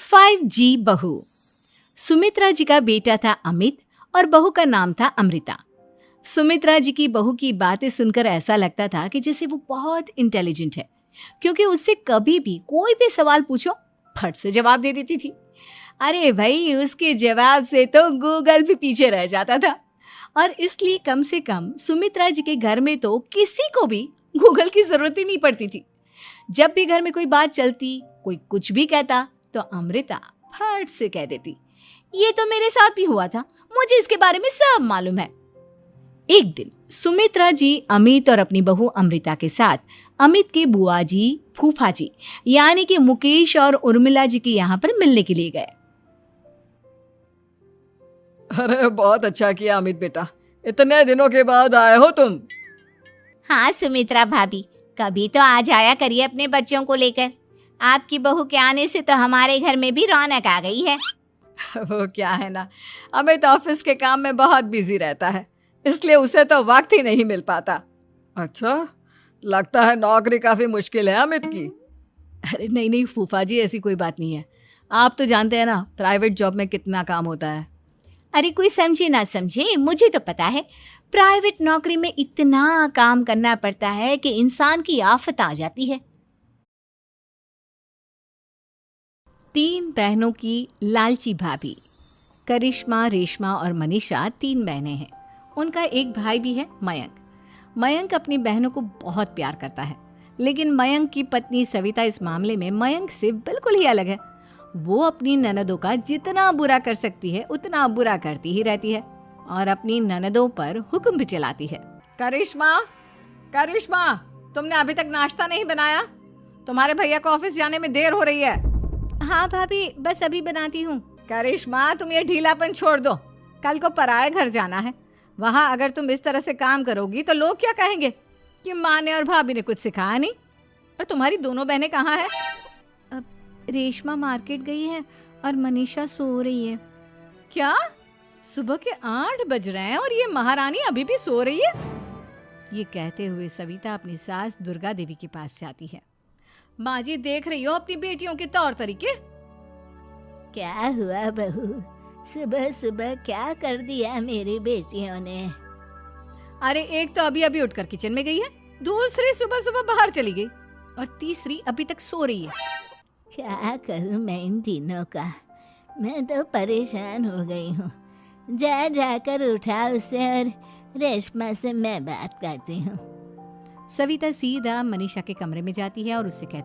5G बहू। सुमित्रा जी का बेटा था अमित और बहू का नाम था अमृता। सुमित्रा जी की बहू की बातें सुनकर ऐसा लगता था कि जैसे वो बहुत इंटेलिजेंट है, क्योंकि उससे कभी भी कोई भी सवाल पूछो फट से जवाब दे देती थी। अरे भाई, उसके जवाब से तो गूगल भी पीछे रह जाता था। और इसलिए कम से कम सुमित्रा जी के घर में तो किसी को भी गूगल की जरूरत ही नहीं पड़ती थी। जब भी घर में कोई बात चलती, कोई कुछ भी कहता, तो अमृता फट से कह देती, ये तो मेरे साथ भी हुआ था, मुझे इसके बारे में सब मालूम है। एक दिन सुमित्रा जी अमित और अपनी बहू अमृता के साथ अमित के बुआ जी, फूफा जी यानी कि मुकेश और उर्मिला जी के यहाँ पर मिलने के लिए गए। अरे बहुत अच्छा किया अमित बेटा, इतने दिनों के बाद आए हो तुम। हाँ सुमित्रा भाभी, कभी तो आ जाया करिए अपने बच्चों को लेकर। आपकी बहू के आने से तो हमारे घर में भी रौनक आ गई है। वो क्या है ना, अमित ऑफिस के काम में बहुत बिजी रहता है, इसलिए उसे तो वक्त ही नहीं मिल पाता। अच्छा, लगता है नौकरी काफी मुश्किल है अमित की। अरे नहीं नहीं फूफा जी, ऐसी कोई बात नहीं है। आप तो जानते हैं ना प्राइवेट जॉब में कितना काम होता है। अरे कोई समझे ना समझे, मुझे तो पता है प्राइवेट नौकरी में इतना काम करना पड़ता है कि इंसान की आफत आ जाती है। 3 बहनों की लालची भाभी। करिश्मा, रेशमा और मनीषा 3 बहनें हैं। उनका एक भाई भी है, मयंक। मयंक अपनी बहनों को बहुत प्यार करता है, लेकिन मयंक की पत्नी सविता इस मामले में मयंक से बिल्कुल ही अलग है। वो अपनी ननदों का जितना बुरा कर सकती है उतना बुरा करती ही रहती है और अपनी ननदों पर हुक्म भी चलाती है। करिश्मा, करिश्मा, तुमने अभी तक नाश्ता नहीं बनाया? तुम्हारे भैया को ऑफिस जाने में देर हो रही है। हाँ भाभी, बस अभी बनाती हूँ। करिश्मा, तुम ये ढीलापन छोड़ दो, कल को पराए घर जाना है। वहाँ अगर तुम इस तरह से काम करोगी तो लोग क्या कहेंगे कि माँ ने और भाभी ने कुछ सिखाया नहीं। और तुम्हारी दोनों बहनें कहाँ हैं? रेशमा मार्केट गई है और मनीषा सो रही है। क्या? सुबह के 8 बज रहे हैं और ये महारानी अभी भी सो रही है? ये कहते हुए सविता अपनी सास दुर्गा देवी के पास जाती है। माँ जी, देख रही हो अपनी बेटियों के तौर तरीके? क्या हुआ बहू, सुबह सुबह क्या कर दिया मेरी बेटियों ने? अरे एक तो अभी अभी उठकर किचन में गई है, दूसरी सुबह सुबह बाहर चली गई और तीसरी अभी तक सो रही है। क्या करूं मैं इन तीनों का, मैं तो परेशान हो गई हूँ। जा जाकर उठा उसे और रेशमा से मैं बात करती हूँ। सविता सीधा मनीषा के कमरे में जाती है और उससे कहती